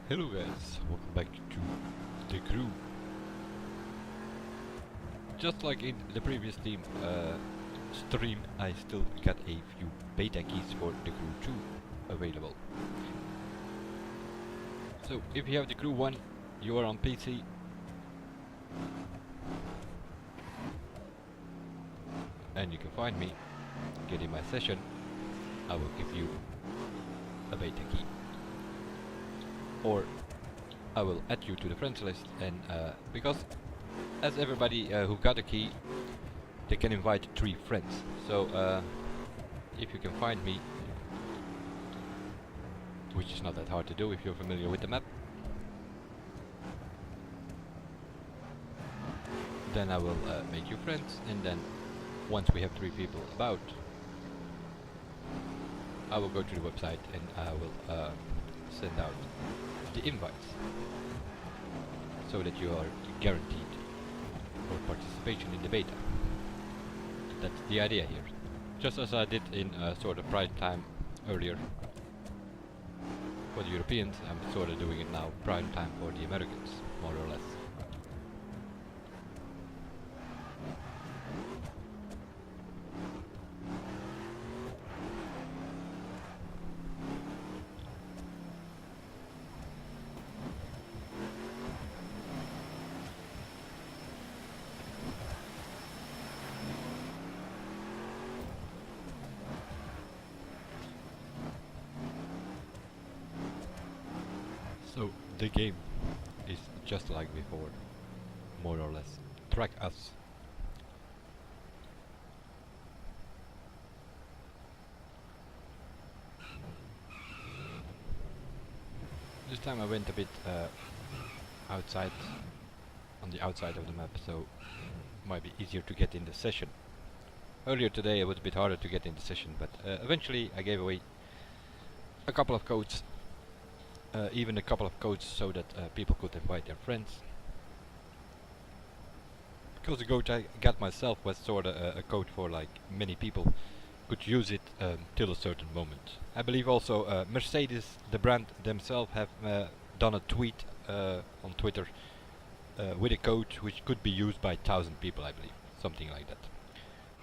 Hello guys, welcome back to the crew. Just like in the previous stream, I still got a few beta keys for the crew 2 available. So if you have the crew 1, you are on PC. And you can find me, get in my session, I will give you a beta key. Or I will add you to the friends list, and because as everybody who got a key, they can invite 3 friends. So if you can find me, which is not that hard to do if you're familiar with the map, then I will make you friends, and then once we have 3 people about, I will go to the website and I will send out the invites so that you are guaranteed for participation in the beta. That's the idea here. Just as I did in sort of prime time earlier for the Europeans, I'm sort of doing it now prime time for the Americans, more or less. So the game is just like before, more or less. Track us. This time I went a bit outside, on the outside of the map, so it might be easier to get in the session. Earlier today it was a bit harder to get in the session, but eventually I gave away a couple of codes. Even a couple of codes so that people could invite their friends. Because the code I got myself was sort of a code for like many people could use it till a certain moment. I believe also Mercedes, the brand themselves, have done a tweet on Twitter with a code which could be used by 1,000 people, I believe. Something like that.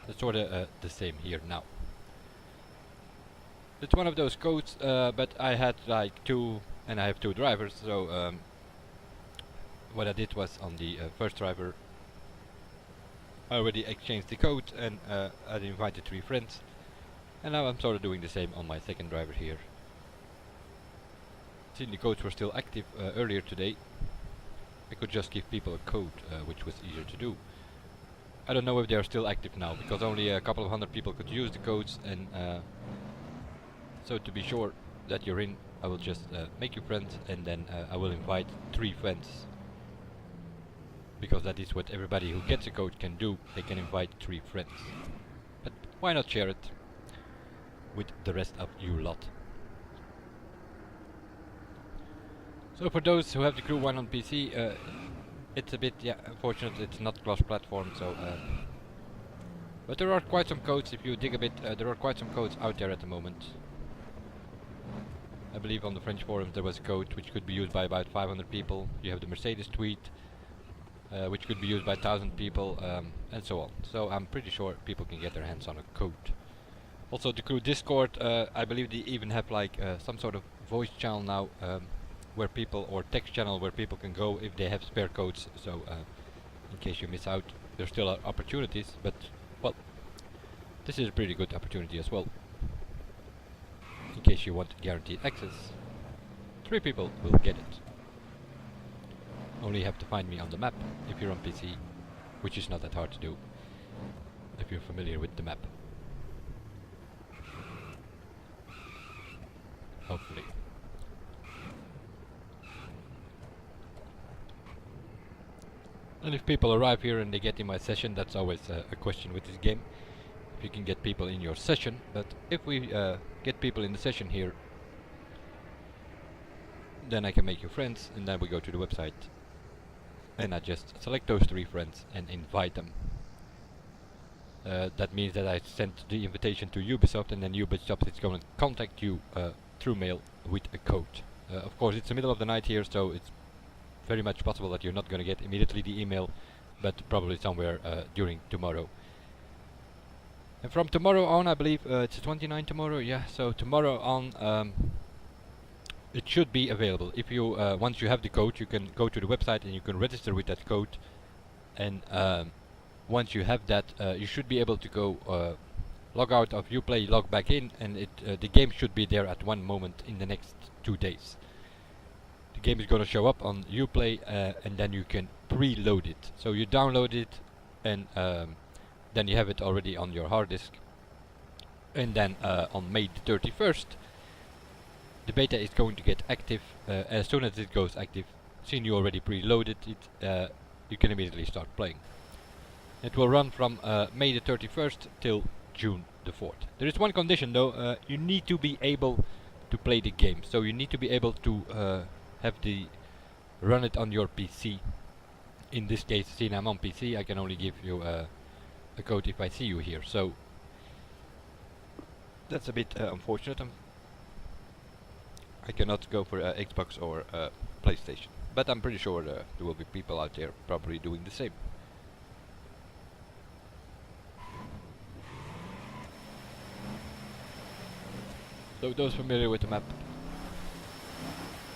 It's sort of the same here now. It's one of those codes, but I had like 2, and I have 2 drivers, so what I did was on the first driver I already exchanged the code, and I invited 3 friends, and now I'm sort of doing the same on my second driver here. Since the codes were still active earlier today, I could just give people a code, which was easier to do. I don't know if they are still active now, because only a couple of hundred people could use the codes, and so to be sure that you're in, I will just make you friends, and then I will invite 3 friends. Because that is what everybody who gets a code can do, they can invite 3 friends. But why not share it with the rest of you lot? So for those who have the crew 1 on PC, it's a bit, unfortunate it's not cross-platform, so but there are quite some codes, if you dig a bit, there are quite some codes out there at the moment. I believe on the French forums there was a code which could be used by about 500 people. You have the Mercedes tweet, which could be used by 1,000 people, and so on. So I'm pretty sure people can get their hands on a code. Also the crew Discord, I believe they even have like some sort of voice channel now, where people, or text channel where people can go if they have spare codes. So in case you miss out, there still are opportunities, but well, this is a pretty good opportunity as well. In case you want guaranteed access, 3 people will get it. Only have to find me on the map if you're on PC, which is not that hard to do if you're familiar with the map. Hopefully. And if people arrive here and they get in my session, that's always a question with this game. You can get people in your session, but if we get people in the session here, then I can make you friends, and then we go to the website and I just select those 3 friends and invite them. That means that I sent the invitation to Ubisoft, and then Ubisoft is going to contact you through mail with a code. Of course, it's the middle of the night here, so it's very much possible that you're not going to get immediately the email, but probably somewhere during tomorrow. And from tomorrow on, I believe it's 29 tomorrow, yeah, so tomorrow on it should be available. If you once you have the code, you can go to the website and you can register with that code, and once you have that, you should be able to go log out of Uplay, log back in, and the game should be there at one moment in the next 2 days. The game is going to show up on Uplay, and then you can preload it. So you download it, and then you have it already on your hard disk. And then on May the 31st, the beta is going to get active. As soon as it goes active, since you already preloaded it, you can immediately start playing. It will run from May the 31st till June the 4th. There is one condition though, you need to be able to play the game. So you need to be able to run it on your PC. In this case, since I'm on PC, I can only give you a code if I see you here. So that's a bit unfortunate. I cannot go for Xbox or PlayStation, but I'm pretty sure there will be people out there probably doing the same. So those familiar with the map,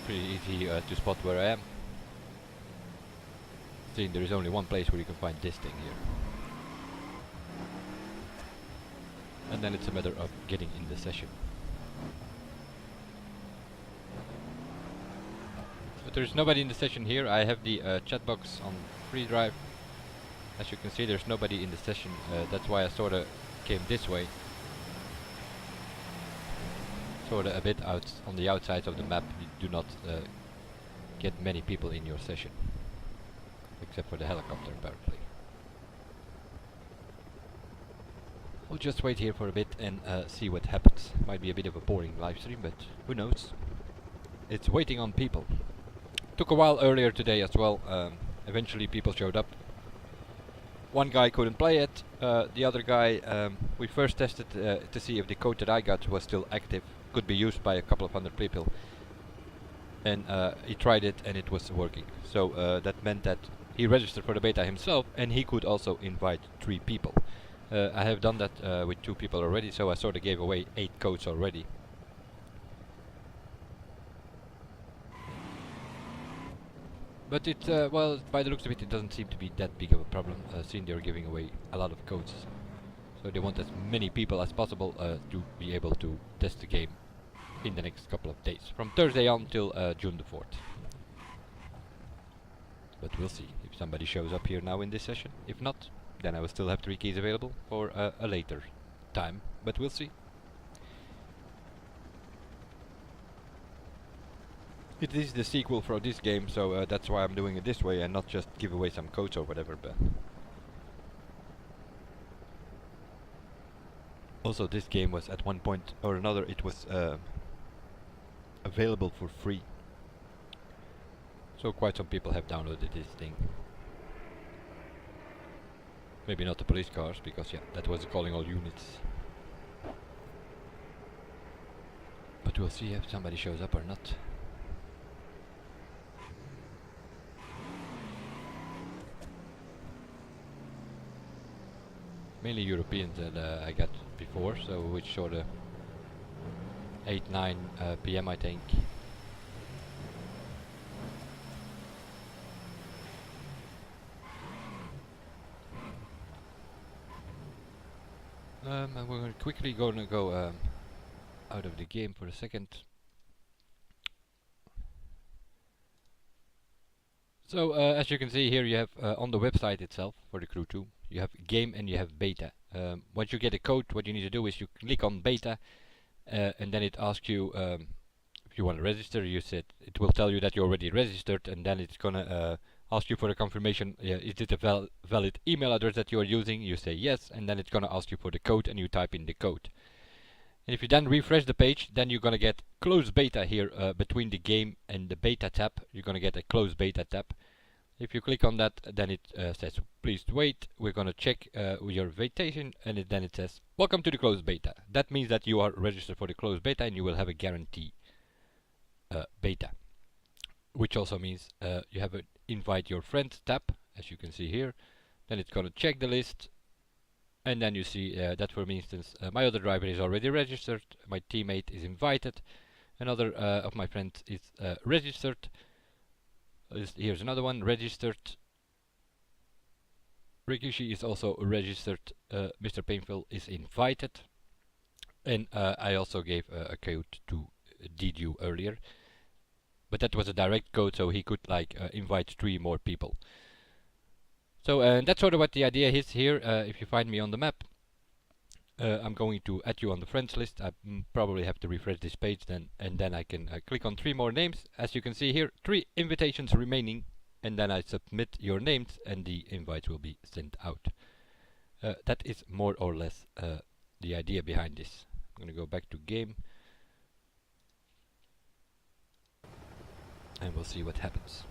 pretty easy to spot where I am. Seeing there is only one place where you can find this thing here. And then it's a matter of getting in the session. But there's nobody in the session here. I have the chat box on free drive. As you can see, there's nobody in the session. That's why I sorta came this way. Sorta a bit out on the outside of the map. You do not get many people in your session, except for the helicopter apparently. We'll just wait here for a bit and see what happens. Might be a bit of a boring live stream, but who knows? It's waiting on people. Took a while earlier today as well. Eventually people showed up. One guy couldn't play it. The other guy, we first tested to see if the code that I got was still active. Could be used by a couple of hundred people. And he tried it and it was working. So that meant that he registered for the beta himself, and he could also invite 3 people. I have done that with 2 people already, so I sort of gave away 8 codes already. But it, well, by the looks of it, it doesn't seem to be that big of a problem, seeing they're giving away a lot of codes. So they want as many people as possible to be able to test the game in the next couple of days, from Thursday on till June the 4th. But we'll see if somebody shows up here now in this session. If not, then I will still have 3 keys available for a later time, but we'll see. It is the sequel for this game, so that's why I'm doing it this way and not just give away some codes or whatever. But also, this game was at one point or another, it was available for free. So quite some people have downloaded this thing. Maybe not the police cars, because yeah, that was calling all units. But we'll see if somebody shows up or not. Mainly Europeans that I got before, so which sort of 8-9 PM I think. And we're quickly gonna go out of the game for a second. So as you can see here, you have on the website itself for the Crew 2, you have game and you have beta. Once you get a code, what you need to do is you click on beta, and then it asks you if you want to register. You said it will tell you that you're already registered, and then it's gonna ask you for a confirmation. Is it a valid email address that you are using? You say yes, and then it's gonna ask you for the code, and you type in the code. And if you then refresh the page, then you're gonna get closed beta here between the game and the beta tab. You're gonna get a closed beta tab. If you click on that, then it says please wait. We're gonna check your invitation, and then it says welcome to the closed beta. That means that you are registered for the closed beta and you will have a guarantee. beta, which also means you have an invite your friends tab, as you can see here. Then it's going to check the list, and then you see that, for instance, my other driver is already registered, my teammate is invited, another of my friends is registered. Here's another one, registered. Rikishi is also registered. Mr. Painful is invited. And I also gave a code to Didu earlier. But that was a direct code, so he could like invite 3 more people. So that's sort of what the idea is here. If you find me on the map, I'm going to add you on the friends list. I probably have to refresh this page then, and then I can click on 3 more names. As you can see here, 3 invitations remaining, and then I submit your names and the invites will be sent out. That is more or less the idea behind this. I'm going to go back to game and we'll see what happens.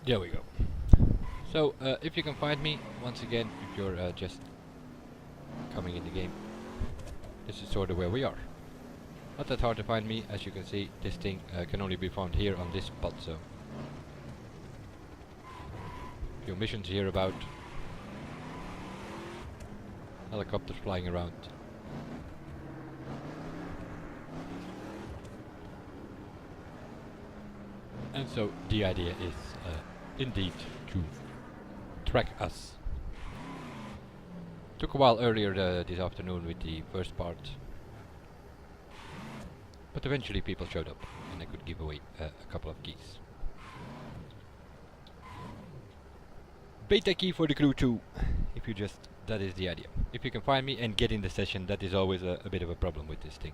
There we go. So if you can find me, once again, if you're just coming in the game, this is sort of where we are. Not that hard to find me. As you can see, this thing can only be found here on this spot, so a few missions here about helicopters flying around. And so the idea is indeed to track us. Took a while earlier this afternoon with the first part, but eventually people showed up and I could give away a couple of keys. Beta key for the crew too, if you just, that is the idea. If you can find me and get in the session, that is always a bit of a problem with this thing.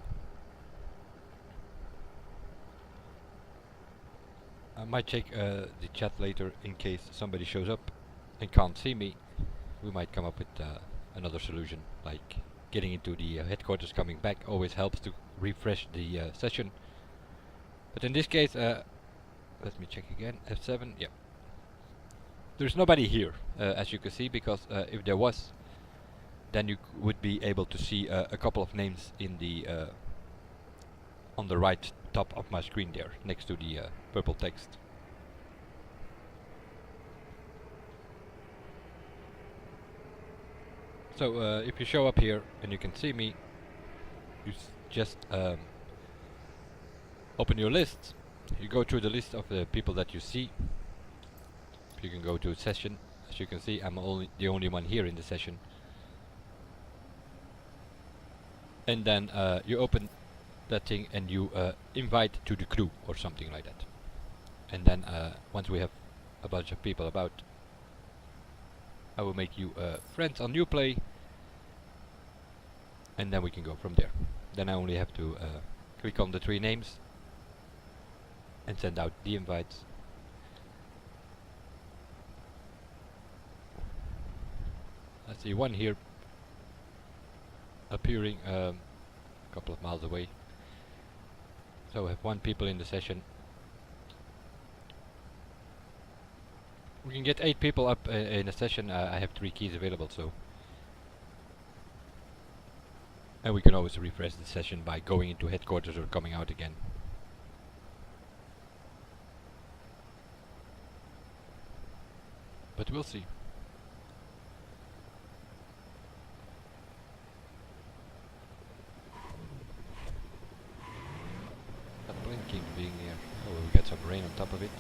I might check the chat later in case somebody shows up and can't see me. We might come up with another solution, like getting into the headquarters, coming back always helps to refresh the session. But in this case, let me check again, F7, yeah. There's nobody here, as you can see, because if there was, then you would be able to see a couple of names in the on the right top of my screen there, next to the purple text. So if you show up here and you can see me, you just open your list. You go through the list of the people that you see. You can go to session. As you can see, I'm the only one here in the session. And then you open that thing and you invite to the crew or something like that. And then once we have a bunch of people about, I will make you friends on new play, and then we can go from there. Then I only have to click on the 3 names and send out the invites. I see one here appearing a couple of miles away. So I have 1 people in the session. We can get 8 people up in a session. I have 3 keys available, so. And we can always refresh the session by going into headquarters or coming out again. But we'll see. Not blinking being here. Oh, we got some rain on top of it.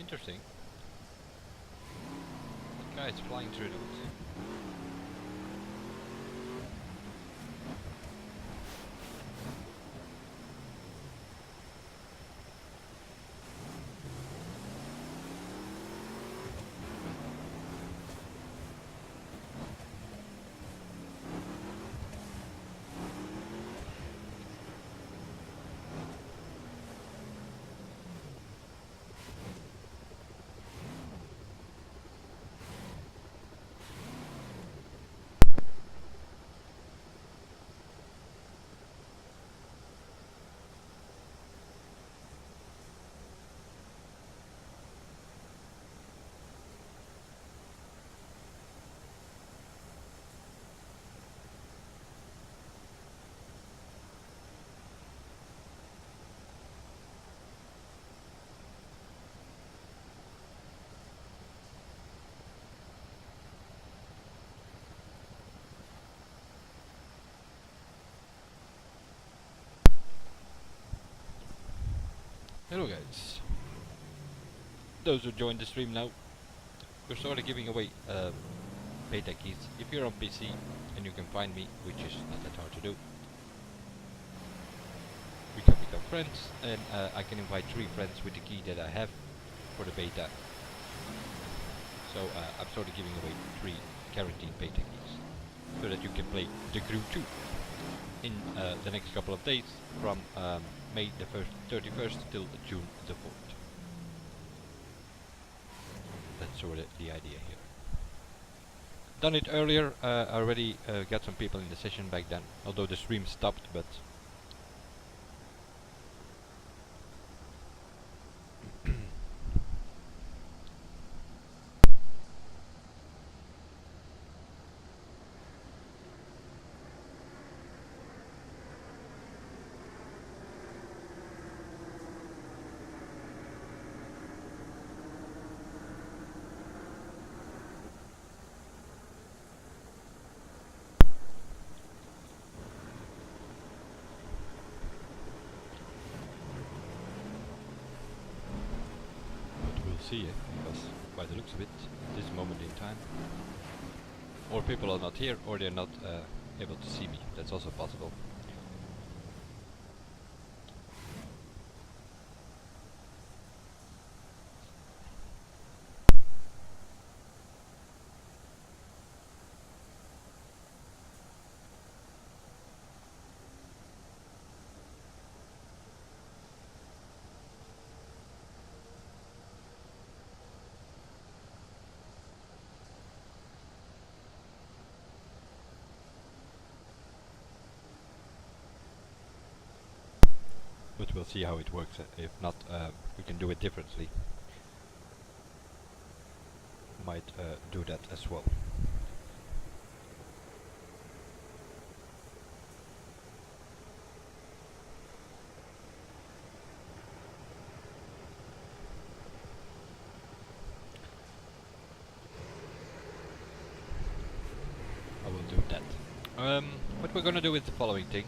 Interesting. That guy is flying through the woods. Hello guys. Those who joined the stream now, we're sort of giving away beta keys. If you're on PC and you can find me, which is not that hard to do, we can become friends, and I can invite 3 friends with the key that I have for the beta. So I'm sort of giving away 3 guaranteed beta keys, so that you can play the crew 2 in the next couple of days, from May the 31st till June the 4th. That's sort of the idea here. Done it earlier, I already got some people in the session back then, although the stream stopped, but see it, because by the looks of it, at this moment in time, or people are not here, or they're not able to see me. That's also possible. But we'll see how it works. If not, we can do it differently. Might do that as well. I will do that. What we're gonna do is the following thing.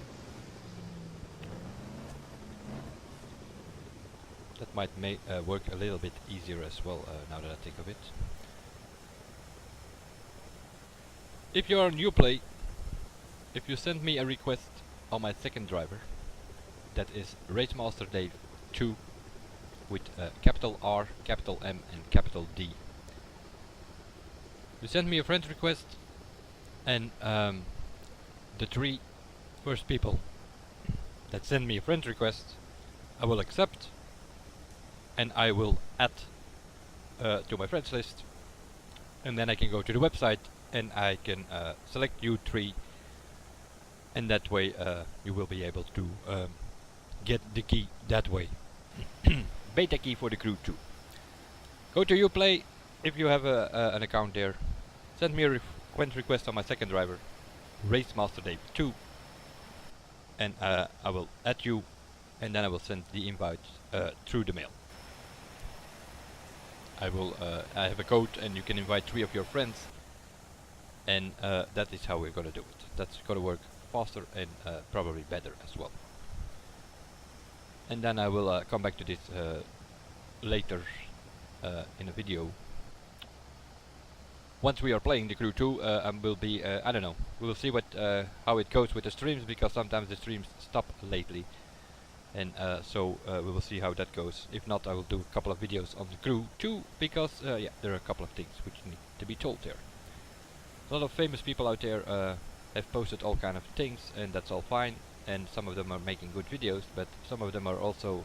That might work a little bit easier as well, now that I think of it. If you are on Uplay, if you send me a request on my second driver, that is Racemaster Dave 2 with capital R, capital M and capital D. You send me a friend request, and the 3 first people that send me a friend request, I will accept, and I will add to my friends list, and then I can go to the website and I can select you 3, and that way you will be able to get the key that way. Beta key for the crew 2. Go to Uplay if you have an account there. Send me a friend request on my second driver, Racemaster Dave 2, and I will add you, and then I will send the invite through the mail. I have a code, and you can invite 3 of your friends, and that is how we're gonna do it. That's gonna work faster and probably better as well. And then I will come back to this later in a video. Once we are playing the crew 2, and will be, I don't know, we will see what how it goes with the streams, because sometimes the streams stop lately, and so we will see how that goes. If not, I will do a couple of videos on the crew 2, because yeah, there are a couple of things which need to be told there. A lot of famous people out there have posted all kind of things, and that's all fine, and some of them are making good videos, but some of them are also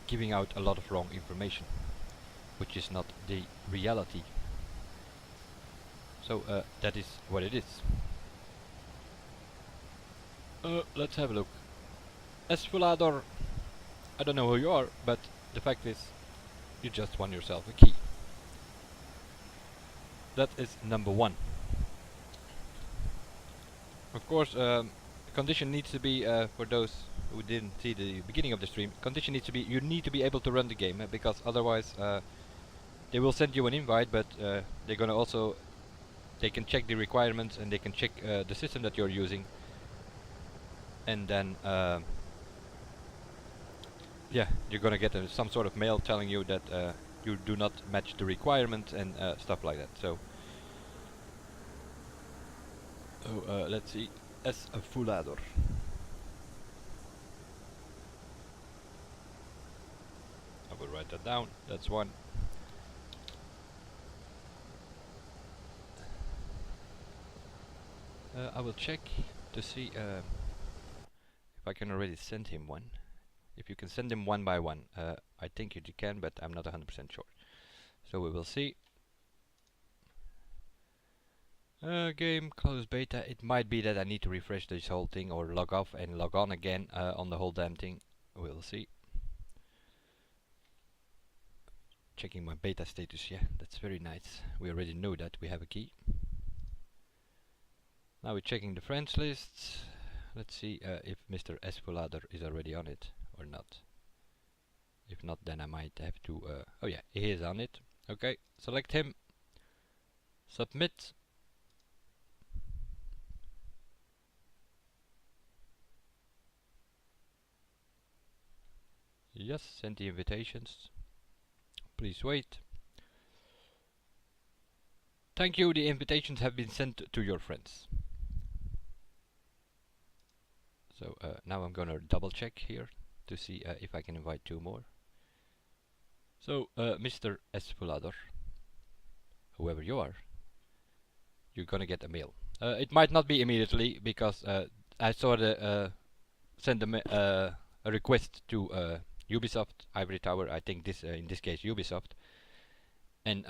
giving out a lot of wrong information, which is not the reality. So that is what it is. Let's have a look. Esfulador, I don't know who you are, but the fact is, you just won yourself a key. That is number 1. Of course, condition needs to be, for those who didn't see the beginning of the stream, condition needs to be, you need to be able to run the game, because otherwise they will send you an invite, but they're gonna also, they can check the requirements, and they can check the system that you're using, and then yeah, you're gonna get some sort of mail telling you that you do not match the requirements and stuff like that. So let's see, Esfulador. I will write that down. That's 1. I will check to see if I can already send him one. If you can send him one by one, I think you can, but I'm not 100% sure. So we will see. Game close beta. It might be that I need to refresh this whole thing, or log off and log on again on the whole damn thing. We'll see. Checking my beta status. Yeah, that's very nice. We already know that we have a key. Now we're checking the friends lists. Let's see if Mr. Esfulador is already on it or not. If not, then I might have to... oh yeah, he is on it. Okay, select him. Submit. Yes, send the invitations. Please wait. Thank you, the invitations have been sent to your friends. So now I'm gonna double check here to see if I can invite 2 more. So Mr. Esfulador, whoever you are, you're gonna get a mail. It might not be immediately, because I saw the send a request to Ubisoft, Ivory Tower, I think this in this case Ubisoft, and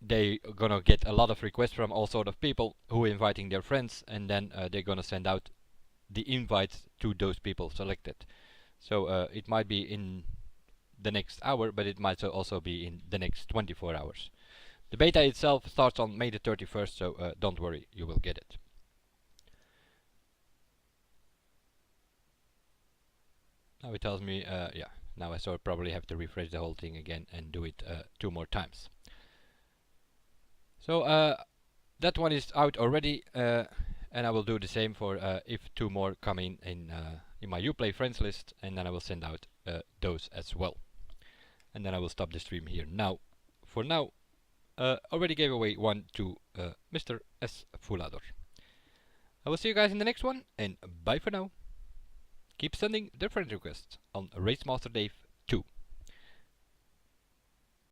they gonna get a lot of requests from all sort of people who are inviting their friends, and then they're gonna send out the invites to those people selected. So it might be in the next hour, but it might also be in the next 24 hours. The beta itself starts on May the 31st, so don't worry, you will get it. Now it tells me, yeah, now I probably have to refresh the whole thing again and do it 2 more times. So that one is out already, and I will do the same for if 2 more come in my Uplay friends list, and then I will send out those as well. And then I will stop the stream here. Now, for now, already gave away 1 to Mr. Esfulador. I will see you guys in the next one, and bye for now. Keep sending their friend requests on racemasterdave